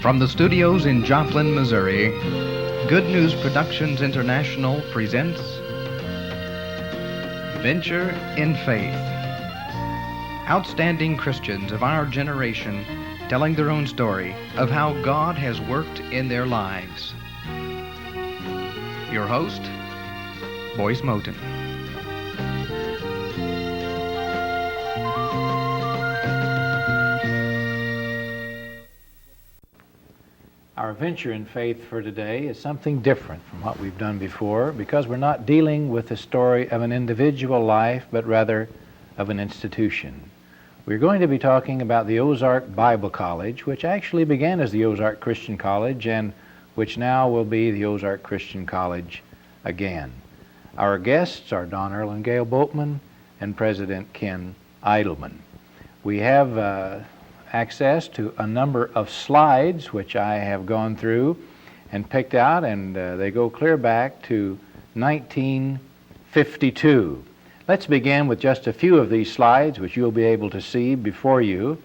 From the studios in Joplin, Missouri, Good News Productions International presents Venture in Faith. Outstanding Christians of our generation telling their own story of how God has worked in their lives. Your host, Boyce Moten. Our venture in faith for today is something different from what we've done before because we're not dealing with the story of an individual life, but rather of an institution. We're going to be talking about the Ozark Bible College, which actually began as the Ozark Christian College and which now will be the Ozark Christian College again. Our guests are Don Earl and Gail Boatman and President Ken Idleman. We have access to a number of slides which I have gone through and picked out, and they go clear back to 1952. Let's begin with just a few of these slides which you'll be able to see before you,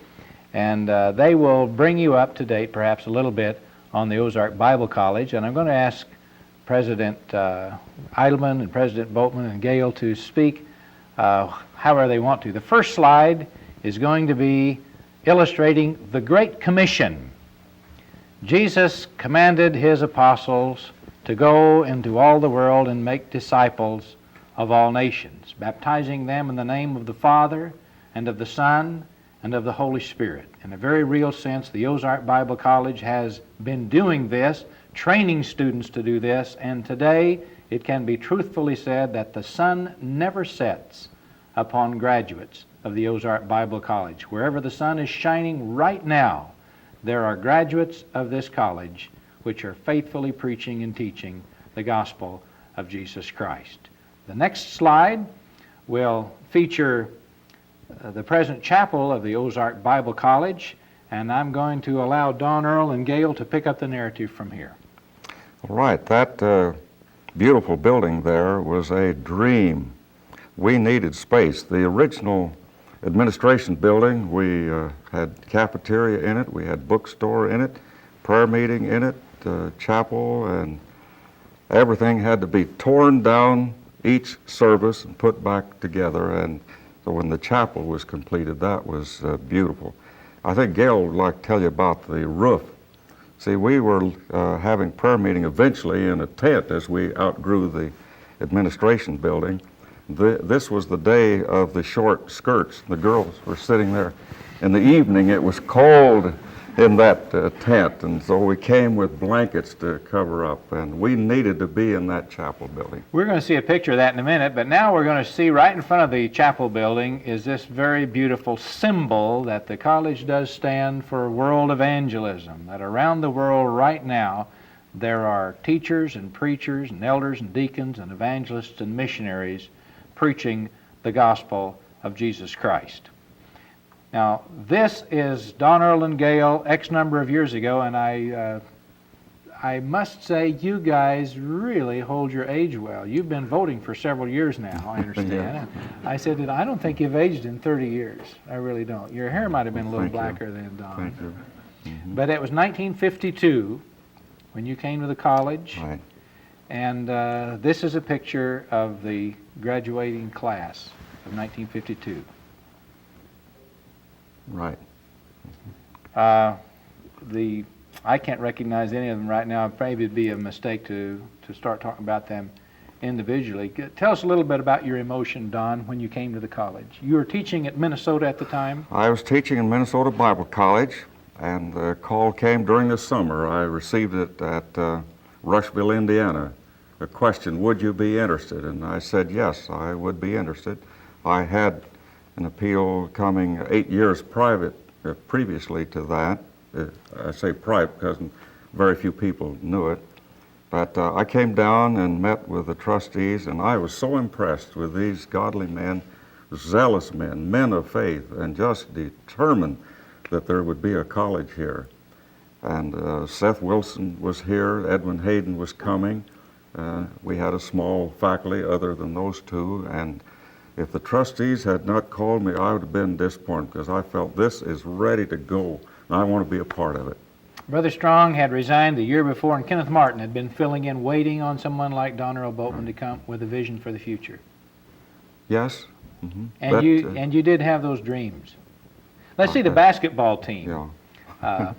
and they will bring you up to date perhaps a little bit on the Ozark Bible College. And I'm going to ask President Idleman and President Boatman and Gail to speak however they want to. The first slide is going to be illustrating the Great Commission. Jesus commanded his apostles to go into all the world and make disciples of all nations, baptizing them in the name of the Father and of the Son and of the Holy Spirit. In a very real sense, the Ozark Bible College has been doing this, training students to do this, and today it can be truthfully said that the sun never sets upon graduates of the Ozark Bible College. Wherever the sun is shining right now, there are graduates of this college which are faithfully preaching and teaching the gospel of Jesus Christ. The next slide will feature the present chapel of the Ozark Bible College, and I'm going to allow Don Earl and Gail to pick up the narrative from here. All right, that beautiful building there was a dream. We needed space. The original administration building, we had cafeteria in it, we had bookstore in it, prayer meeting in it, chapel, and everything had to be torn down each service and put back together. And so when the chapel was completed, that was beautiful. I think Gail would like to tell you about the roof. See, we were having prayer meeting eventually in a tent as we outgrew the administration building. This was the day of the short skirts. The girls were sitting there. In the evening, it was cold in that tent, and so we came with blankets to cover up, and we needed to be in that chapel building. We're going to see a picture of that in a minute, but now we're going to see right in front of the chapel building is this very beautiful symbol that the college does stand for world evangelism, that around the world right now there are teachers and preachers and elders and deacons and evangelists and missionaries preaching the gospel of Jesus Christ. Now, this is Don Earl and Gail X number of years ago, and I must say you guys really hold your age well. You've been voting for several years now, I understand. Yeah. I said that I don't think you've aged in 30 years. I really don't. Your hair might have been a little Thank blacker you. than Don. Thank you. Mm-hmm. But it was 1952 when you came to the college. Right. And this is a picture of the graduating class of 1952. Right. I can't recognize any of them right now. Maybe it'd be a mistake to start talking about them individually. Tell us a little bit about your emotion, Don, when you came to the college. You were teaching at Minnesota at the time? I was teaching in Minnesota Bible College, and the call came during the summer. I received it at Rushville, Indiana. A question, would you be interested? And I said, yes, I would be interested. I had an appeal coming 8 years previously to that. I say private because very few people knew it. But I came down and met with the trustees, and I was so impressed with these godly men, zealous men, men of faith, and just determined that there would be a college here. And Seth Wilson was here, Edwin Hayden was coming. We had a small faculty other than those two, and if the trustees had not called me, I would have been disappointed because I felt this is ready to go, and I want to be a part of it. Brother Strong had resigned the year before, and Kenneth Martin had been filling in, waiting on someone like Don Earl Boatman to come with a vision for the future. Yes. Mm-hmm. And you did have those dreams. Let's see the basketball team. Yeah.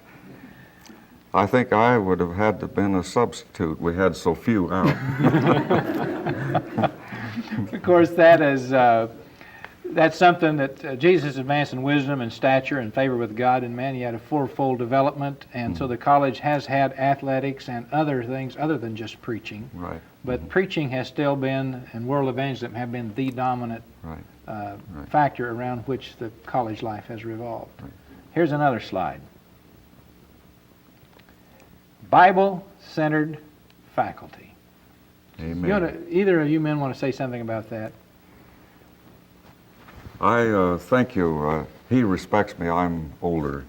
I think I would have had to been a substitute. We had so few out. Of course, that's something that Jesus advanced in wisdom and stature and favor with God and man. He had a fourfold development, and so the college has had athletics and other things other than just preaching. Right. But preaching has still been, and world evangelism have been the dominant factor around which the college life has revolved. Right. Here's another slide. Bible-centered faculty. Amen. Either of you men want to say something about that? I thank you. He respects me. I'm older.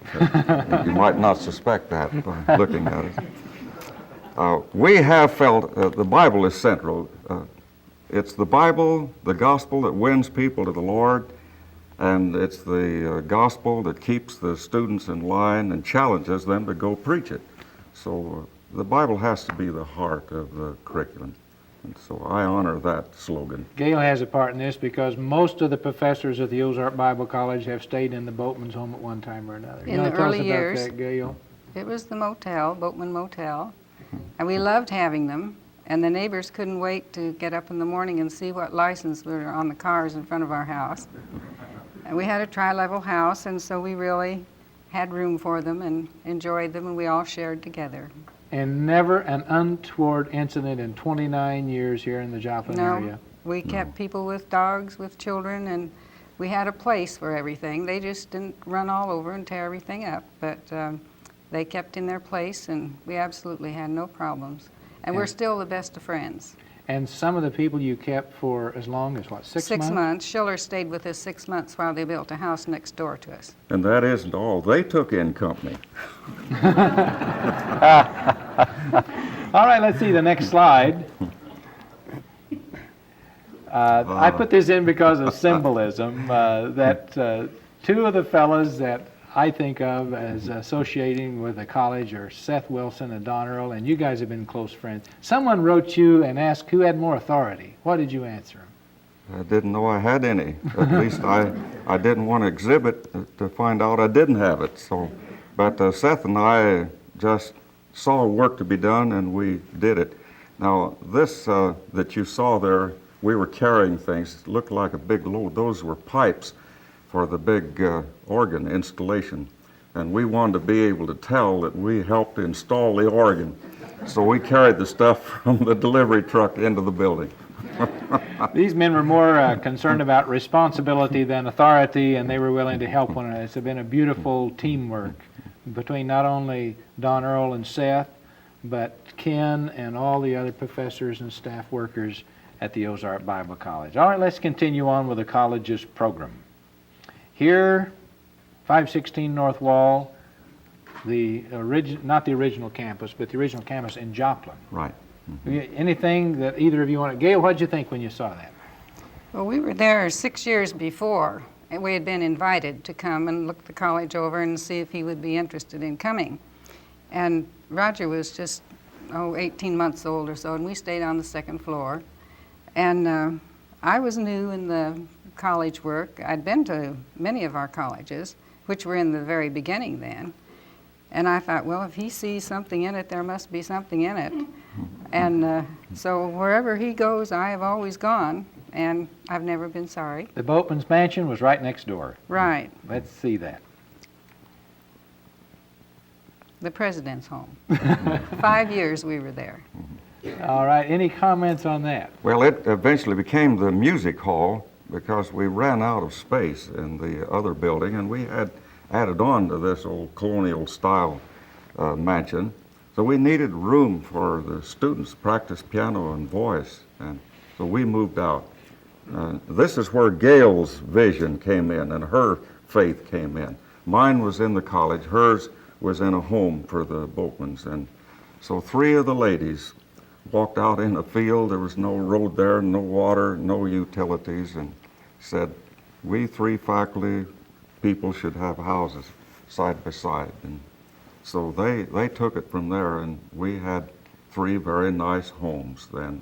You might not suspect that by looking at it. We have felt the Bible is central. It's the Bible, the gospel that wins people to the Lord, and it's the gospel that keeps the students in line and challenges them to go preach it. So the Bible has to be the heart of the curriculum. And so I honor that slogan. Gail has a part in this because most of the professors at the Ozark Bible College have stayed in the Boatman's home at one time or another. In the early years, that, Gail? It was the motel, Boatman Motel, and we loved having them. And the neighbors couldn't wait to get up in the morning and see what license were on the cars in front of our house. And we had a tri-level house, and so we really had room for them and enjoyed them, and we all shared together. And never an untoward incident in 29 years here in the Joplin area? We kept people with dogs, with children, and we had a place for everything. They just didn't run all over and tear everything up, but they kept in their place, and we absolutely had no problems. And we're still the best of friends. And some of the people you kept for as long as, what, 6 months? 6 months. Schiller stayed with us 6 months while they built a house next door to us. And that isn't all. They took in company. All right, let's see the next slide. I put this in because of symbolism, that two of the fellas that I think of as associating with the college are Seth Wilson and Don Earl, and you guys have been close friends. Someone wrote you and asked who had more authority. What did you answer him? I didn't know I had any. At least I didn't want to exhibit to find out I didn't have it. So, but Seth and I just saw work to be done, and we did it. Now, this that you saw there, we were carrying things. It looked like a big load. Those were pipes for the big organ installation. And we wanted to be able to tell that we helped install the organ. So we carried the stuff from the delivery truck into the building. These men were more concerned about responsibility than authority, and they were willing to help one another. It's been a beautiful teamwork between not only Don Earl and Seth, but Ken and all the other professors and staff workers at the Ozark Bible College. All right, let's continue on with the college's program. Here, 516 North Wall, not the original campus, but the original campus in Joplin. Right. Anything that either of you want to... Gail, what did you think when you saw that? Well, we were there 6 years before, and we had been invited to come and look the college over and see if he would be interested in coming. And Roger was just, 18 months old or so, and we stayed on the second floor. And I was new in the college work. I'd been to many of our colleges, which were in the very beginning then. And I thought, well, if he sees something in it, there must be something in it. And so wherever he goes, I have always gone, and I've never been sorry. The Boatman's mansion was right next door. Right. Let's see that. The president's home. 5 years we were there. All right, any comments on that? Well, it eventually became the music hall because we ran out of space in the other building, and we had added on to this old colonial style mansion. So we needed room for the students to practice piano and voice, and so we moved out. This is where Gail's vision came in and her faith came in. Mine was in the college, hers was in a home for the Boatmans. And so 3 of the ladies walked out in a field. There was no road there, no water, no utilities, and said, we 3 faculty people should have houses side by side. And So they took it from there, and we had 3 very nice homes then.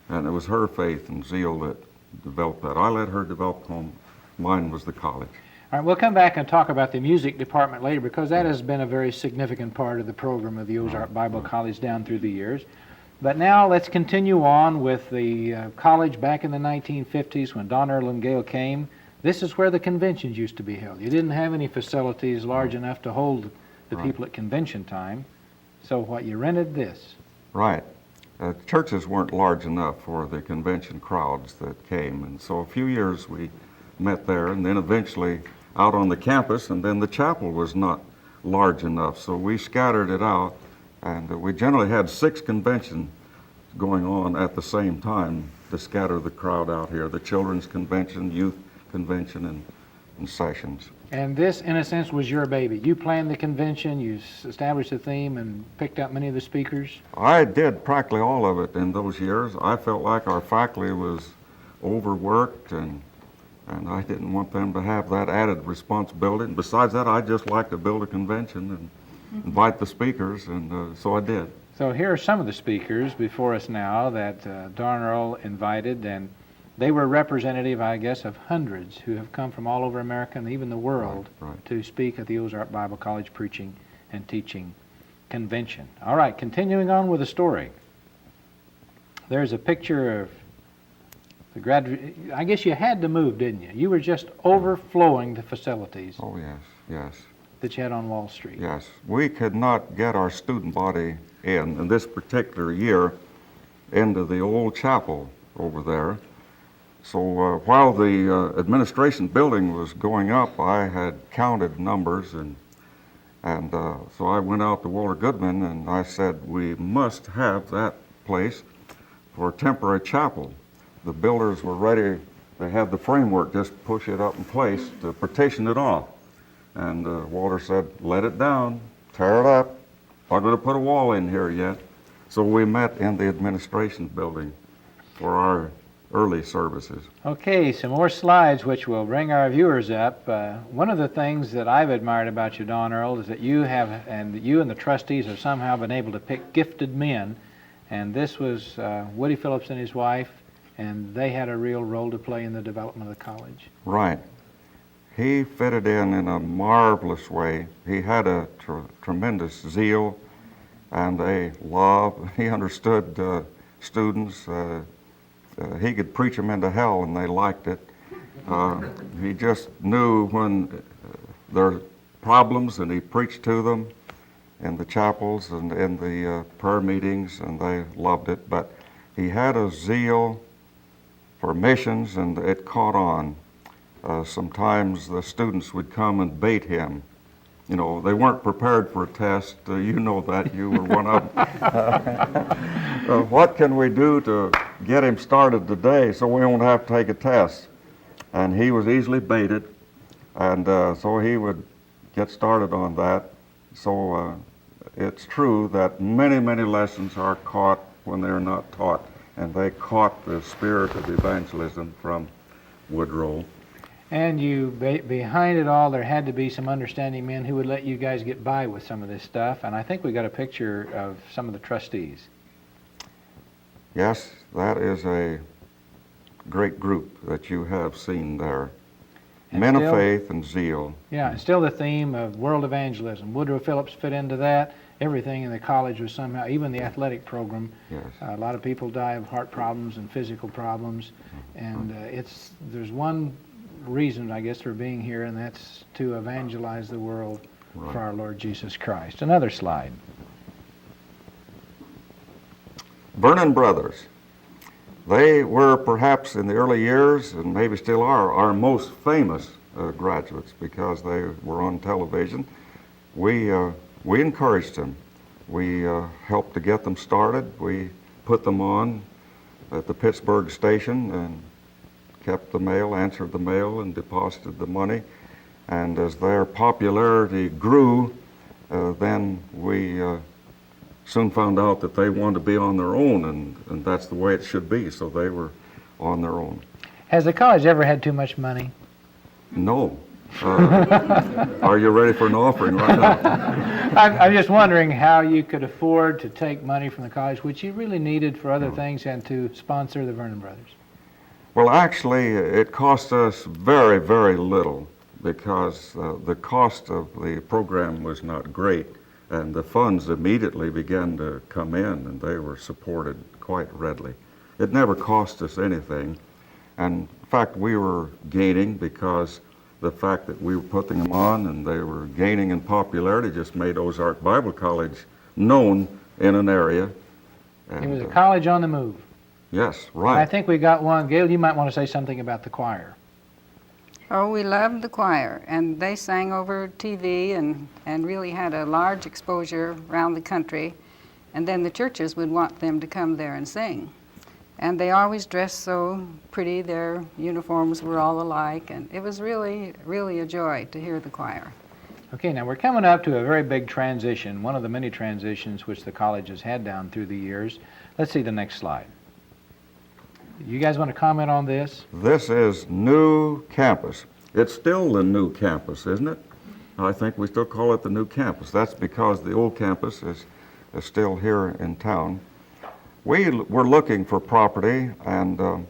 And it was her faith and zeal that developed that. I let her develop home. Mine was the college. All right, we'll come back and talk about the music department later, because that has been a very significant part of the program of the Ozark Bible College down through the years. But now let's continue on with the college back in the 1950s when Don Earl and Gail came. This is where the conventions used to be held. You didn't have any facilities large enough to hold the people at convention time. So what, you rented this? Right. Churches weren't large enough for the convention crowds that came, and so a few years we met there, and then eventually out on the campus, and then the chapel was not large enough, so we scattered it out, and we generally had 6 conventions going on at the same time to scatter the crowd out here, the children's convention, youth convention, and sessions. And this, in a sense, was your baby. You planned the convention, you established the theme, and picked out many of the speakers? I did practically all of it in those years. I felt like our faculty was overworked, and I didn't want them to have that added responsibility. And besides that, I just liked to build a convention and invite the speakers, and so I did. So here are some of the speakers before us now that Don Earl invited, and they were representative, I guess, of hundreds who have come from all over America and even the world to speak at the Ozark Bible College Preaching and Teaching Convention. All right, continuing on with the story. There's a picture of the graduate. I guess you had to move, didn't you? You were just overflowing the facilities. Oh, yes, yes. That you had on Wall Street. Yes. We could not get our student body in this particular year into the old chapel over there. So while the administration building was going up, I had counted numbers, and so I went out to Walter Goodman and I said, we must have that place for a temporary chapel. The builders were ready. They had the framework, just push it up in place to partition it off. And Walter said, let it down, tear it up. Not going to put a wall in here yet. So we met in the administration building for our early services. Okay, some more slides which will bring our viewers up. One of the things that I've admired about you, Don Earl, is that you and the trustees have somehow been able to pick gifted men, and this was Woody Phillips and his wife, and they had a real role to play in the development of the college. Right. He fitted in a marvelous way. He had a tremendous zeal and a love. He understood students. He could preach them into hell, and they liked it. He just knew when there were problems, and he preached to them in the chapels and in the prayer meetings, and they loved it. But he had a zeal for missions, and it caught on. Sometimes the students would come and bait him. You know, they weren't prepared for a test. You know that. You were one of them. What can we do to get him started today so we won't have to take a test? And he was easily baited, and so he would get started on that. So it's true that many, many lessons are caught when they're not taught, and they caught the spirit of evangelism from Woodrow. And behind it all, there had to be some understanding men who would let you guys get by with some of this stuff. And I think we got a picture of some of the trustees. Yes, that is a great group that you have seen there. And Men still, of faith and zeal. Yeah, and still the theme of world evangelism. Woodrow Phillips fit into that. Everything in the college was somehow, even the athletic program. Yes. A lot of people die of heart problems and physical problems. And there's one reason, I guess, for being here, and that's to evangelize the world for our Lord Jesus Christ. Another slide. Vernon Brothers. They were perhaps in the early years, and maybe still are, our most famous graduates because they were on television. We encouraged them. We helped to get them started. We put them on at the Pittsburgh station and kept the mail, answered the mail, and deposited the money. And as their popularity grew, then we soon found out that they wanted to be on their own, and that's the way it should be, so they were on their own. Has the college ever had too much money? No, Are you ready for an offering right now? I'm just wondering how you could afford to take money from the college, which you really needed for other things, and to sponsor the Vernon brothers. Well, actually, it cost us very, very little because the cost of the program was not great, and the funds immediately began to come in, and they were supported quite readily. It never cost us anything, and in fact, we were gaining because the fact that we were putting them on and they were gaining in popularity just made Ozark Bible College known in an area. And, It was a college on the move. Yes, And right. I think we got one. Gail, you might want to say something about the choir. Oh, we loved the choir, and they sang over TV and really had a large exposure around the country. And then the churches would want them to come there and sing. And they always dressed so pretty. Their uniforms were all alike, and it was really, really a joy to hear the choir. Okay, now we're coming up to a very big transition, one of the many transitions which the college has had down through the years. Let's see the next slide. You guys want to comment on this? This is new campus. It's still the new campus, isn't it? I think we still call it the new campus. That's because the old campus is still here in town. We were looking for property, and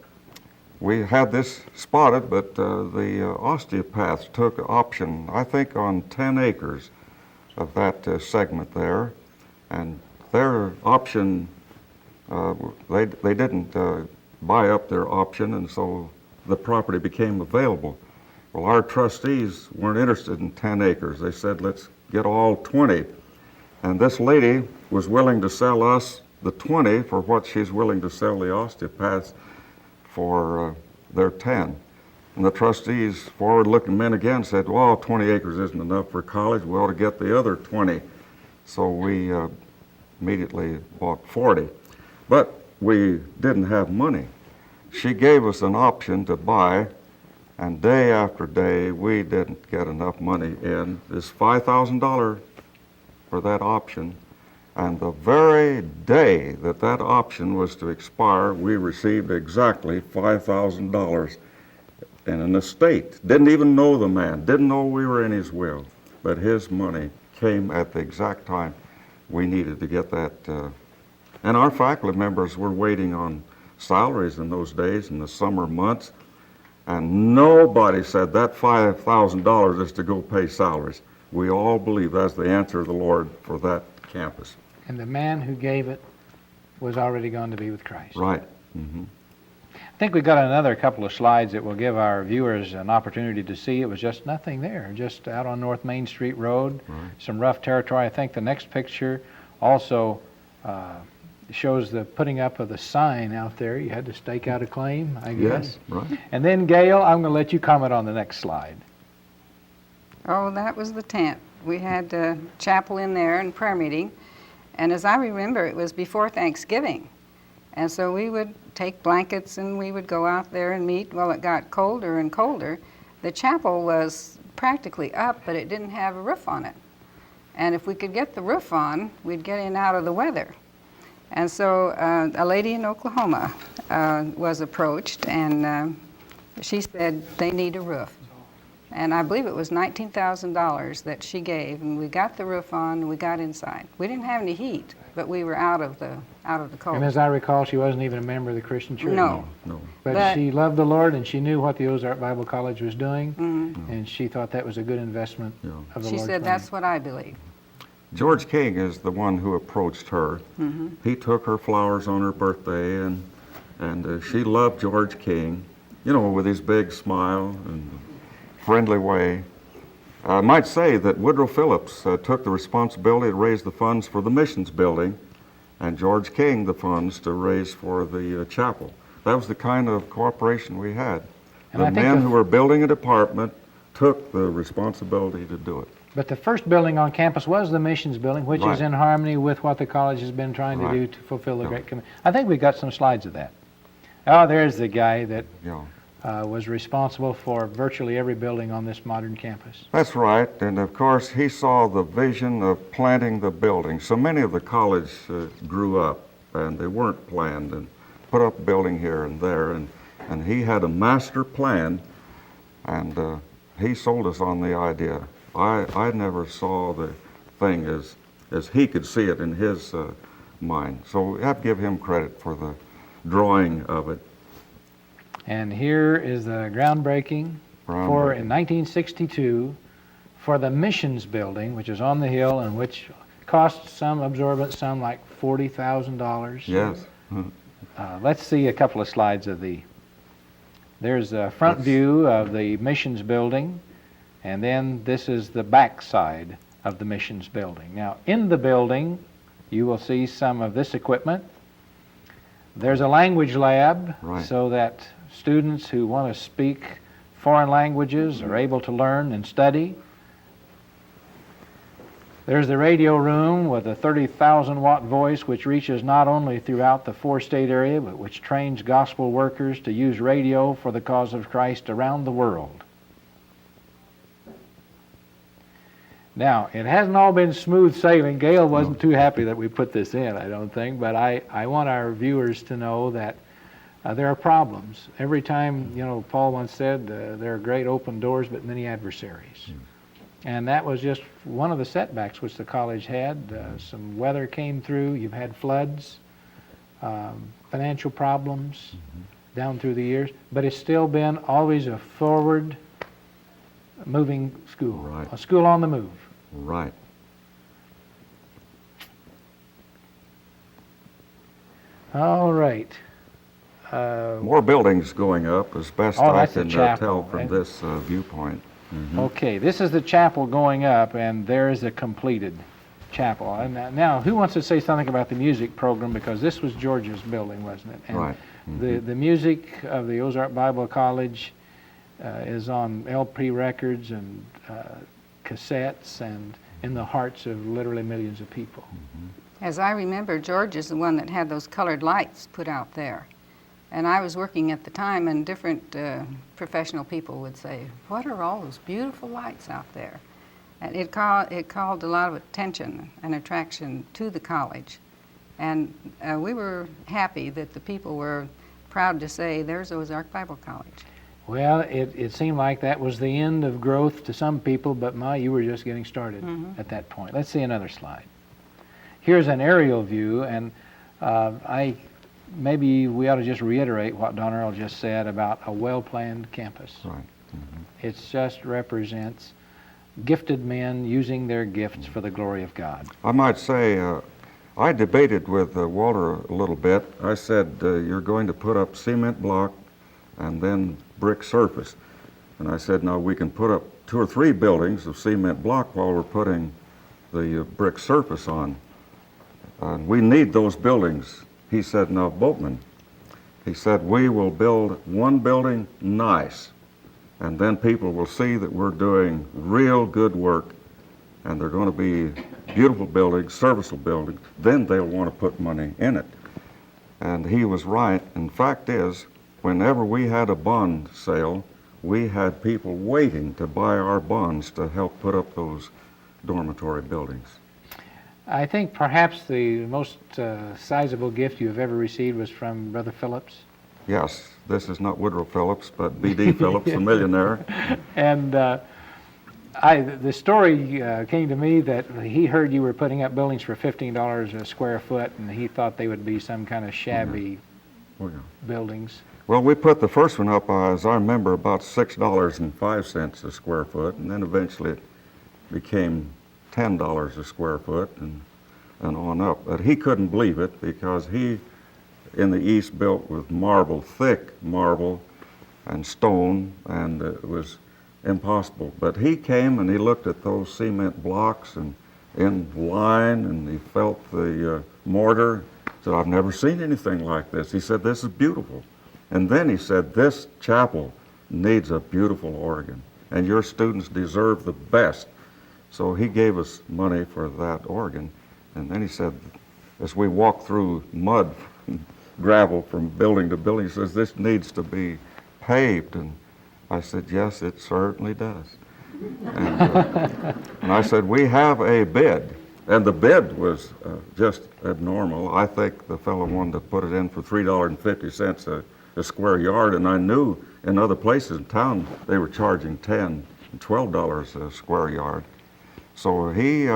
we had this spotted, but the osteopaths took option, I think, on 10 acres of that segment there, and their option, they didn't buy up their option, and so the property became available. Well, our trustees weren't interested in 10 acres. They said, let's get all 20. And this lady was willing to sell us the 20 for what she's willing to sell the osteopaths for their 10. And the trustees, forward-looking men again, said, well, 20 acres isn't enough for college. We ought to get the other 20. So we immediately bought 40. But we didn't have money. She gave us an option to buy, and day after day, we didn't get enough money in. This $5,000 for that option. And the very day that that option was to expire, we received exactly $5,000 in an estate. Didn't even know the man, didn't know we were in his will, but his money came at the exact time we needed to get that. And our faculty members were waiting on salaries in those days in the summer months, and nobody said that $5,000 is to go pay salaries. We all believe that's the answer of the Lord for that campus. And the man who gave it was already gone to be with Christ. Right. Mm-hmm. I think we've got another couple of slides that will give our viewers an opportunity to see. It was just nothing there, just out on North Main Street Road, Right. some rough territory. I think the next picture also shows the putting up of the sign out there. You had to stake out a claim, I guess. Yes, right. And then, Gail, I'm going to let you comment on the next slide. Oh, that was the tent. We had a chapel in there and prayer meeting. And as I remember, it was before Thanksgiving. And so we would take blankets and we would go out there and meet. Well, it got colder and colder. The chapel was practically up, but it didn't have a roof on it. And if we could get the roof on, we'd get in out of the weather. And so a lady in Oklahoma was approached, and she said they need a roof. And I believe it was $19,000 that she gave, and we got the roof on, and we got inside. We didn't have any heat, but we were out of the cold. And as I recall, she wasn't even a member of the Christian church. No. No. But she loved the Lord, and she knew what the Ozark Bible College was doing, Mhm. and she thought that was a good investment Yeah. of the She Lord's said, money. that's what I believe. George King is the one who approached her. Mm-hmm. He took her flowers on her birthday, and she loved George King, you know, with his big smile and friendly way. I might say that Woodrow Phillips took the responsibility to raise the funds for the missions building, and George King the funds to raise for the chapel. That was the kind of cooperation we had. And I The think men the- who were building a department took the responsibility to do it. But the first building on campus was the missions building, which Right. is in harmony with what the college has been trying to Right. do to fulfill the Yeah. Great Commission. I think we've got some slides of that. Oh, there's the guy that Yeah. was responsible for virtually every building on this modern campus. That's right, and of course he saw the vision of planting the building. So many of the college grew up and they weren't planned and put up a building here and there, and he had a master plan, and he sold us on the idea. I never saw the thing as he could see it in his mind. So we have to give him credit for the drawing of it. And here is the groundbreaking for, in 1962, for the missions building, which is on the hill and which cost some absorbent sum like $40,000. Yes. Let's see a couple of slides of there's a front view of the missions building, and then this is the back side of the missions building. Now, in the building, you will see some of this equipment. There's a language lab, Right. so that students who want to speak foreign languages are able to learn and study. There's the radio room with a 30,000 watt voice which reaches not only throughout the 4-state area, but which trains gospel workers to use radio for the cause of Christ around the world. Now, it hasn't all been smooth sailing. Gail wasn't too happy that we put this in, I don't think, but I want our viewers to know that there are problems. Every time, Paul once said, there are great open doors, but many adversaries. And that was just one of the setbacks which the college had. Some weather came through, you've had floods, financial problems down through the years, but it's still been always a forward moving school, Right. a school on the move. Right. All right. More buildings going up, as best I that's the can chapel, tell from right? this viewpoint. Okay, this is the chapel going up, and there is a completed chapel. And now, who wants to say something about the music program? Because this was George's building, wasn't it? And Right. the music of the Ozark Bible College is on LP records and cassettes and in the hearts of literally millions of people. As I remember, George is the one that had those colored lights put out there. And I was working at the time, and different professional people would say, "What are all those beautiful lights out there?" And it called a lot of attention and attraction to the college. And we were happy that the people were proud to say, "There's Ozark Bible College." Well, it seemed like that was the end of growth to some people, but you were just getting started at that point. Let's see another slide. Here's an aerial view, and maybe we ought to just reiterate what Don Earl just said about a well-planned campus. Right. It just represents gifted men using their gifts for the glory of God. I might say, I debated with Walter a little bit. I said, you're going to put up cement block and then brick surface. And I said, now we can put up 2 or 3 buildings of cement block while we're putting the brick surface on. We need those buildings. He said, now, Boatman, he said, we will build one building nice, and then people will see that we're doing real good work, and they're going to be beautiful buildings, serviceable buildings. Then they'll want to put money in it. And he was right. And fact is, whenever we had a bond sale, we had people waiting to buy our bonds to help put up those dormitory buildings. I think perhaps the most sizable gift you have ever received was from Brother Phillips. Yes, this is not Woodrow Phillips, but B.D. Phillips, the millionaire. And the story came to me that he heard you were putting up buildings for $15 a square foot, and he thought they would be some kind of shabby buildings. Well, we put the first one up, as I remember, about $6.05 a square foot, and then eventually it became $10 a square foot and on up. But he couldn't believe it because he, in the East, built with marble, thick marble and stone, and it was impossible. But he came and he looked at those cement blocks and in line, and he felt the mortar. Said, I've never seen anything like this. He said, this is beautiful. And then he said, this chapel needs a beautiful organ, and your students deserve the best. So he gave us money for that organ. And then he said, as we walked through mud, gravel from building to building, he says, this needs to be paved. And I said, yes, it certainly does. And I said, we have a bid. And the bid was just abnormal. I think the fellow wanted to put it in for $3.50 a square yard, and I knew in other places in town they were charging $10 $12 a square yard. So he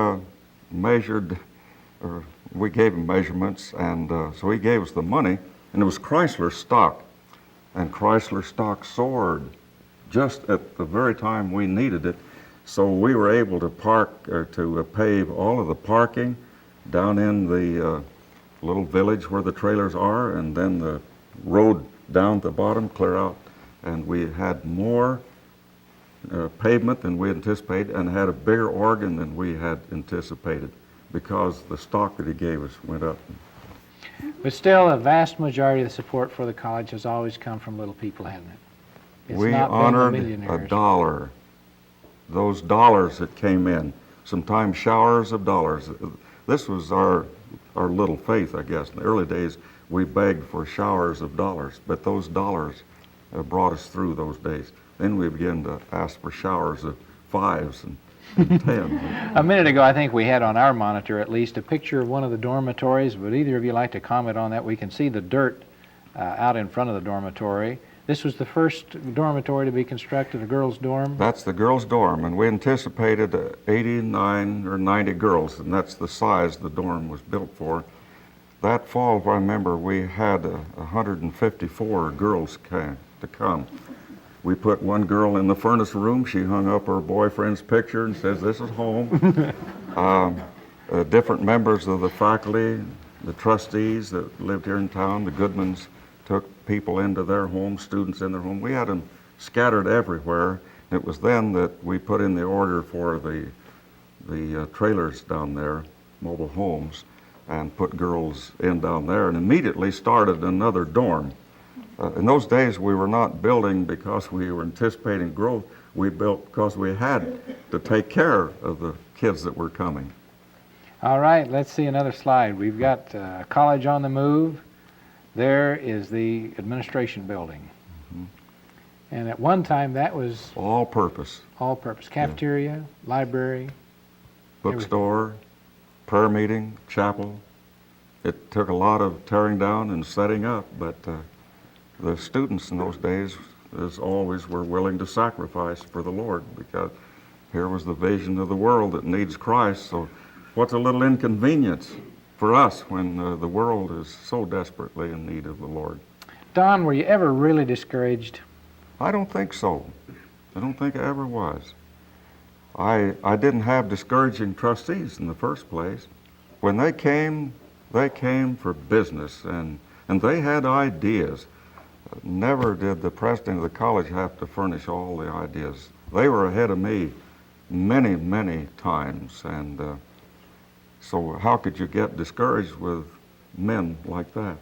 measured, or we gave him measurements, and so he gave us the money, and it was Chrysler stock. And Chrysler stock soared just at the very time we needed it. So we were able to pave all of the parking down in the little village where the trailers are, and then the road down at the bottom, clear out. And we had more pavement than we anticipated, and had a bigger organ than we had anticipated, because the stock that he gave us went up. But still, a vast majority of the support for the college has always come from little people, hasn't it? It's We not been the honored a millionaires. dollar. Those dollars that came in, sometimes showers of dollars. This was our little faith, I guess. In the early days, we begged for showers of dollars, but those dollars brought us through those days. Then we began to ask for showers of fives and tens. A minute ago, I think we had on our monitor at least a picture of one of the dormitories. Would either of you like to comment on that? We can see the dirt out in front of the dormitory. This was the first dormitory to be constructed, a girls' dorm? That's the girls' dorm, and we anticipated 89 or 90 girls, and that's the size the dorm was built for. That fall, if I remember, we had 154 girls to come. We put one girl in the furnace room. She hung up her boyfriend's picture and says, "This is home." Different members of the faculty, the trustees that lived here in town, the Goodmans, took people into their home, students in their home. We had them scattered everywhere. It was then that we put in the order for the trailers down there, mobile homes, and put girls in down there, and immediately started another dorm. In those days, we were not building because we were anticipating growth. We built because we had to take care of the kids that were coming. All right, let's see another slide. We've got college on the move. There is the administration building. Mm-hmm. And at one time, that was all-purpose. All-purpose. Cafeteria, library. Bookstore, prayer meeting, chapel. It took a lot of tearing down and setting up, but the students in those days, as always, were willing to sacrifice for the Lord, because here was the vision of the world that needs Christ. So what's a little inconvenience for us when the world is so desperately in need of the Lord? Don, were you ever really discouraged? I don't think so. I don't think I ever was. I didn't have discouraging trustees in the first place. When they came for business, and they had ideas. Never did the president of the college have to furnish all the ideas. They were ahead of me many, many times, and so how could you get discouraged with men like that?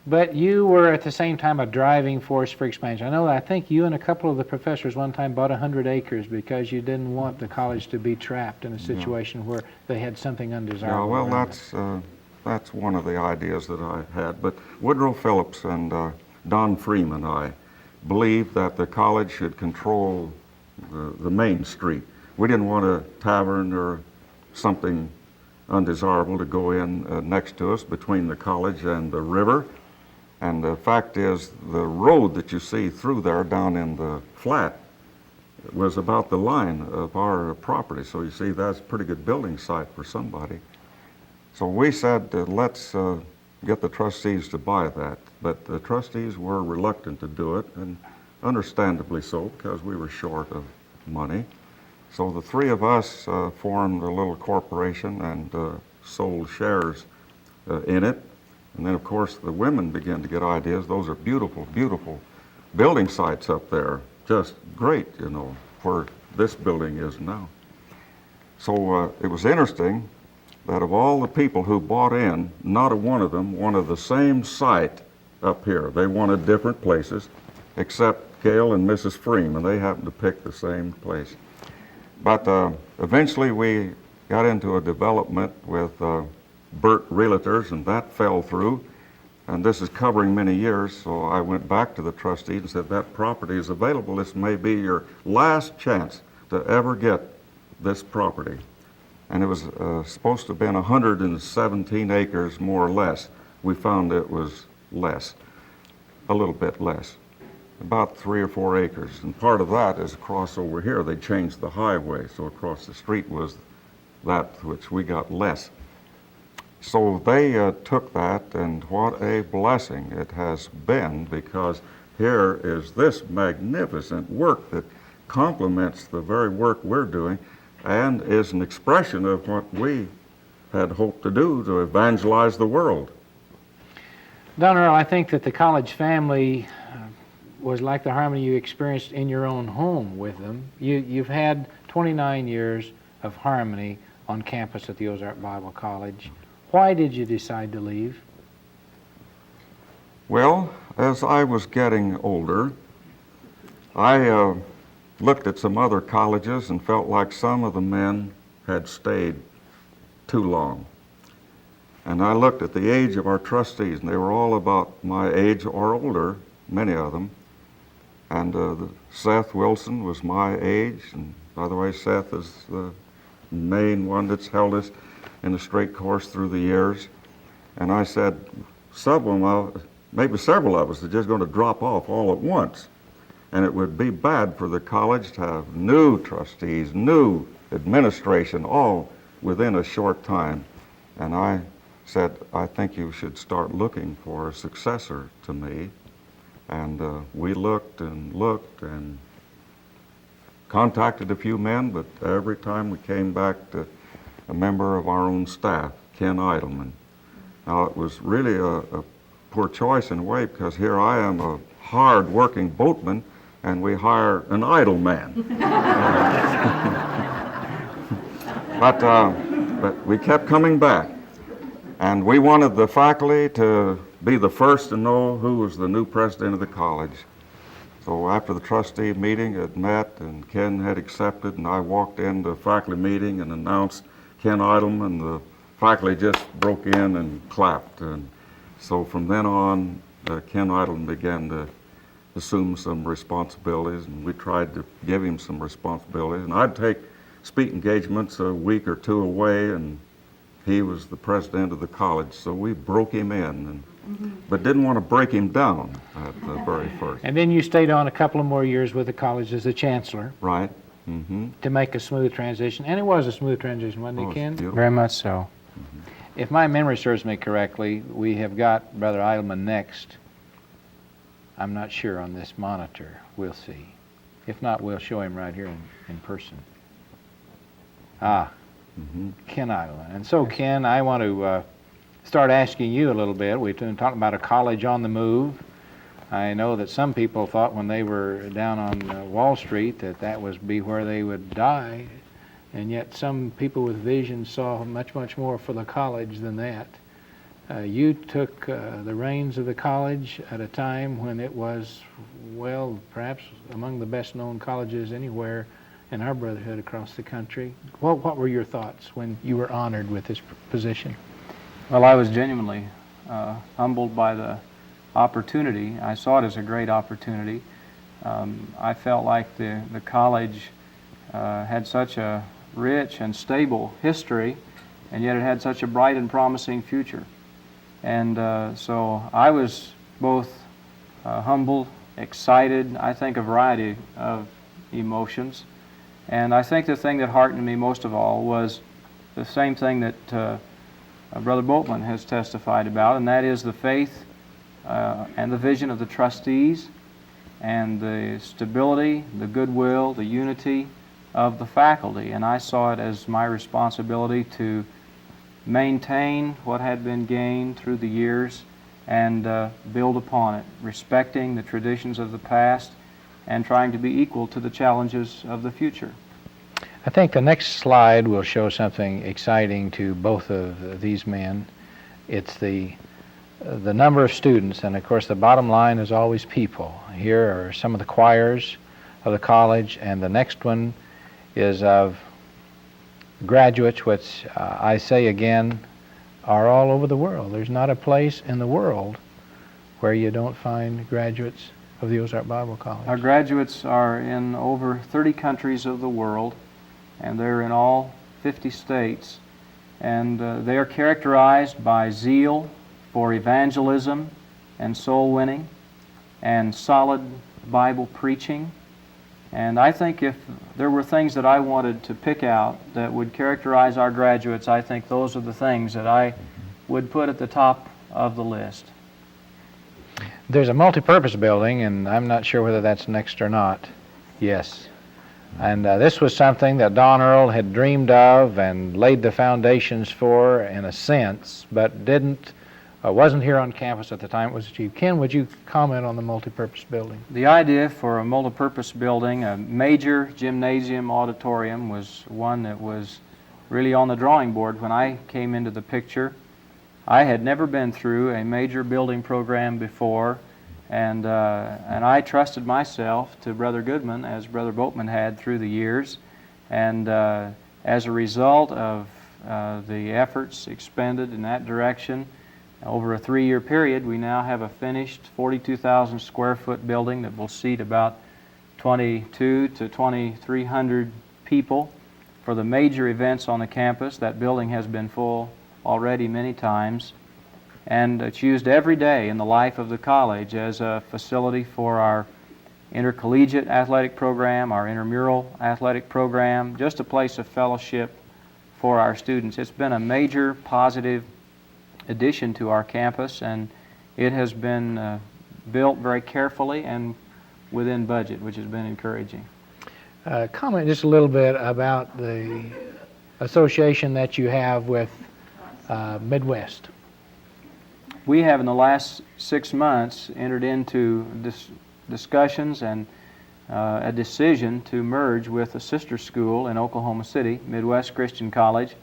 But you were at the same time a driving force for expansion. I think you and a couple of the professors one time bought 100 acres because you didn't want the college to be trapped in a situation where they had something undesirable. Yeah, well, that's one of the ideas that I had. But Woodrow Phillips and Don Freeman, I believed that the college should control the main street. We didn't want a tavern or something undesirable to go in next to us between the college and the river. And the fact is, the road that you see through there down in the flat was about the line of our property. So you see, that's a pretty good building site for somebody. So we said, let's get the trustees to buy that. But the trustees were reluctant to do it, and understandably so, because we were short of money. So the three of us formed a little corporation and sold shares in it. And then, of course, the women began to get ideas. Those are beautiful, beautiful building sites up there. Just great, where this building is now. So it was interesting that of all the people who bought in, not a one of them wanted the same site up here. They wanted different places, except Gail and Mrs. Freeman. They happened to pick the same place. But eventually we got into a development with Burt Realtors, and that fell through. And this is covering many years, so I went back to the trustees and said, that property is available. This may be your last chance to ever get this property. And it was supposed to have been 117 acres, more or less. We found it was less, a little bit less. about 3 or 4 acres. And part of that is across over here. They changed the highway, so across the street was that which we got less. So they took that, and what a blessing it has been, because here is this magnificent work that complements the very work we're doing and is an expression of what we had hoped to do, to evangelize the world. Don Earl, I think that the college family was like the harmony you experienced in your own home with them. You've had 29 years of harmony on campus at the Ozark Bible College. Why did you decide to leave? Well, as I was getting older, I looked at some other colleges and felt like some of the men had stayed too long. And I looked at the age of our trustees, and they were all about my age or older, many of them. And Seth Wilson was my age, and by the way, Seth is the main one that's held us in a straight course through the years. And I said, maybe several of us are just going to drop off all at once. And it would be bad for the college to have new trustees, new administration, all within a short time. And I said, I think you should start looking for a successor to me. And we looked and contacted a few men, but every time we came back to a member of our own staff, Ken Idleman. Now, it was really a poor choice in a way, because here I am, a hard-working boatman, and we hire an idle man. But we kept coming back, and we wanted the faculty to be the first to know who was the new president of the college. So after the trustee meeting had met and Ken had accepted, and I walked into the faculty meeting and announced Ken Idleman, the faculty just broke in and clapped. And so from then on, Ken Idleman began to assume some responsibilities, and we tried to give him some responsibilities. And I'd take speak engagements a week or two away, and he was the president of the college, so we broke him in, but didn't want to break him down at the very first. And then you stayed on a couple of more years with the college as the chancellor. Right. To make a smooth transition. And it was a smooth transition, wasn't it, Ken? Beautiful. Very much so. If my memory serves me correctly, we have got Brother Idleman next. I'm not sure on this monitor. We'll see. If not, we'll show him right here in person. Ken Idleman. And so, Ken, I want to start asking you a little bit. We've been talking about a college on the move. I know that some people thought when they were down on Wall Street that would be where they would die, and yet some people with vision saw much, much more for the college than that. You took the reins of the college at a time when it was, well, perhaps among the best-known colleges anywhere in our brotherhood across the country. What were your thoughts when you were honored with this position? Well, I was genuinely humbled by the opportunity. I saw it as a great opportunity. I felt like the college had such a rich and stable history, and yet it had such a bright and promising future. And so I was both humbled, excited, I think a variety of emotions. And I think the thing that heartened me most of all was the same thing that Brother Boatman has testified about, and that is the faith and the vision of the trustees, and the stability, the goodwill, the unity of the faculty. And I saw it as my responsibility to maintain what had been gained through the years and build upon it, respecting the traditions of the past and trying to be equal to the challenges of the future. I think the next slide will show something exciting to both of these men. It's the number of students, and of course the bottom line is always people. Here are some of the choirs of the college, and the next one is of graduates, which I say again, are all over the world. There's not a place in the world where you don't find graduates of the Ozark Bible College. Our graduates are in over 30 countries of the world, and they're in all 50 states. And they are characterized by zeal for evangelism and soul winning and solid Bible preaching. And I think if there were things that I wanted to pick out that would characterize our graduates, I think those are the things that I would put at the top of the list. There's a multi-purpose building, and I'm not sure whether that's next or not. Yes. And this was something that Don Earl had dreamed of and laid the foundations for, in a sense, but wasn't here on campus at the time. It was Chief. Ken, would you comment on the multi-purpose building? The idea for a multi-purpose building, a major gymnasium auditorium, was one that was really on the drawing board when I came into the picture. I had never been through a major building program before, and I trusted myself to Brother Goodman, as Brother Boatman had through the years. And as a result of the efforts expended in that direction, over a 3-year period, we now have a finished 42,000 square foot building that will seat about 22 to 2,300 people. For the major events on the campus, that building has been full already many times, and it's used every day in the life of the college as a facility for our intercollegiate athletic program, our intramural athletic program, just a place of fellowship for our students. It's been a major positive addition to our campus, and it has been built very carefully and within budget, which has been encouraging. Comment just a little bit about the association that you have with Midwest. We have in the last 6 months entered into discussions and a decision to merge with a sister school in Oklahoma City, Midwest Christian College.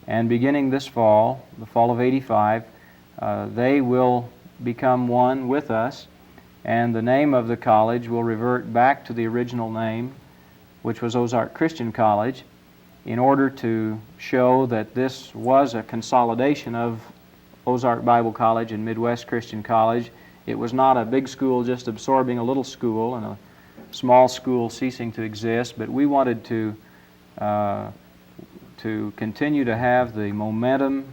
And beginning this fall, the fall of '85, they will become one with us, and the name of the college will revert back to the original name, which was Ozark Christian College, in order to show that this was a consolidation of Ozark Bible College and Midwest Christian College. It was not a big school just absorbing a little school and a small school ceasing to exist, but we wanted to continue to have the momentum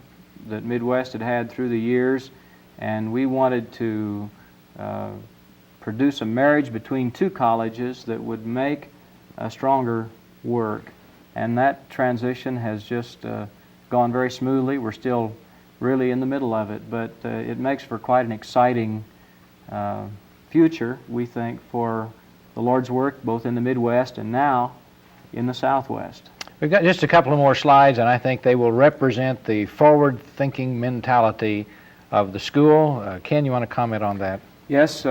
that Midwest had had through the years, and we wanted to produce a marriage between two colleges that would make a stronger work. And that transition has just gone very smoothly. We're still really in the middle of it, but it makes for quite an exciting future, we think, for the Lord's work both in the Midwest and now in the Southwest. We've got just a couple of more slides, and I think they will represent the forward-thinking mentality of the school. Ken, you want to comment on that? Yes,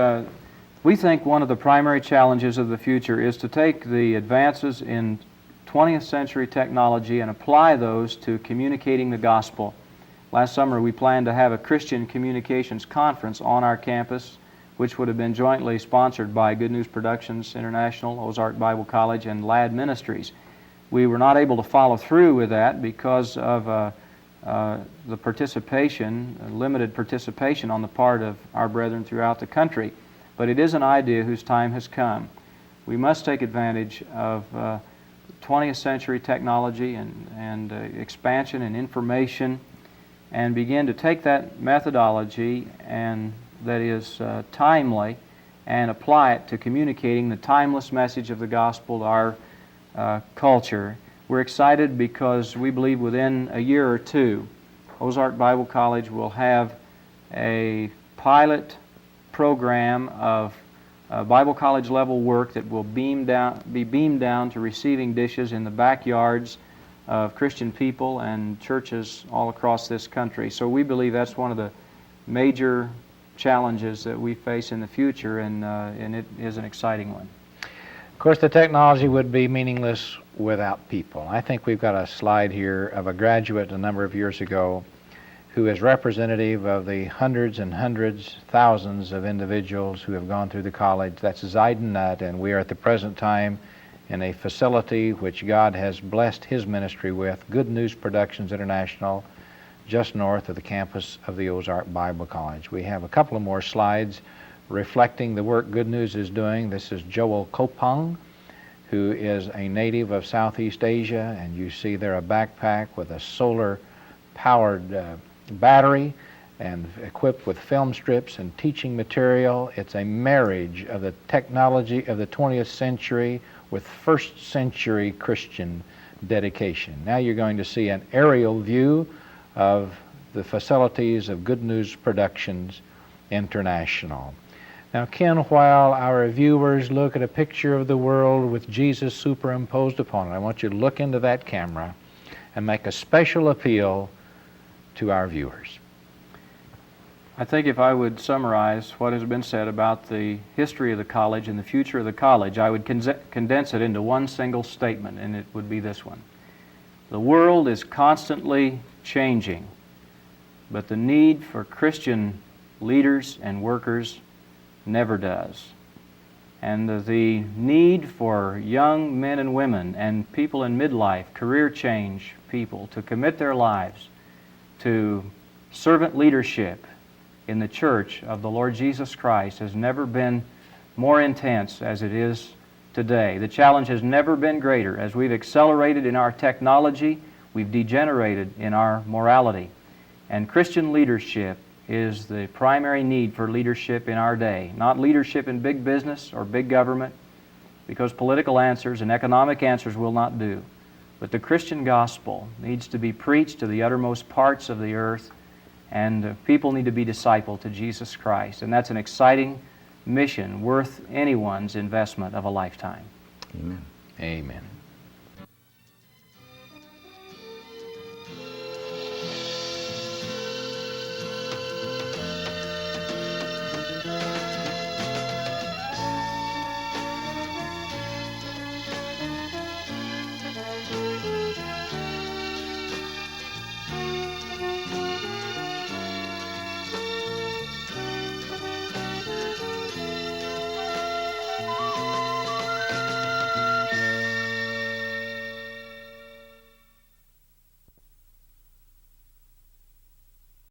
we think one of the primary challenges of the future is to take the advances in 20th century technology and apply those to communicating the gospel. Last summer we planned to have a Christian Communications Conference on our campus, which would have been jointly sponsored by Good News Productions International, Ozark Bible College, and Ladd Ministries. We were not able to follow through with that because of the participation, limited participation on the part of our brethren throughout the country. But it is an idea whose time has come. We must take advantage of 20th century technology and expansion and information, and begin to take that methodology and that is timely and apply it to communicating the timeless message of the gospel to our culture. We're excited because we believe within a year or two, Ozark Bible College will have a pilot program of Bible college level work that will be beamed down to receiving dishes in the backyards of Christian people and churches all across this country. So we believe that's one of the major challenges that we face in the future, and it is an exciting one. Of course, the technology would be meaningless without people. I think we've got a slide here of a graduate a number of years ago who is representative of the hundreds and hundreds, thousands of individuals who have gone through the college. That's Zaiden Nutt, and we are at the present time in a facility which God has blessed his ministry with, Good News Productions International, just north of the campus of the Ozark Bible College. We have a couple of more slides reflecting the work Good News is doing. This is Joel Kopang, who is a native of Southeast Asia, and you see there a backpack with a solar-powered battery, and equipped with film strips and teaching material. It's a marriage of the technology of the 20th century with first century Christian dedication. Now you're going to see an aerial view of the facilities of Good News Productions International. Now, Ken, while our viewers look at a picture of the world with Jesus superimposed upon it, I want you to look into that camera and make a special appeal to our viewers. I think if I would summarize what has been said about the history of the college and the future of the college, I would condense it into one single statement, and it would be this one. The world is constantly changing, but the need for Christian leaders and workers never does. And the need for young men and women and people in midlife, career change people, to commit their lives to servant leadership in the church of the Lord Jesus Christ has never been more intense as it is today. The challenge has never been greater. As we've accelerated in our technology, we've degenerated in our morality. And Christian leadership is the primary need for leadership in our day. Not leadership in big business or big government, because political answers and economic answers will not do. But the Christian gospel needs to be preached to the uttermost parts of the earth, and people need to be discipled to Jesus Christ. And that's an exciting mission worth anyone's investment of a lifetime. Amen. Amen.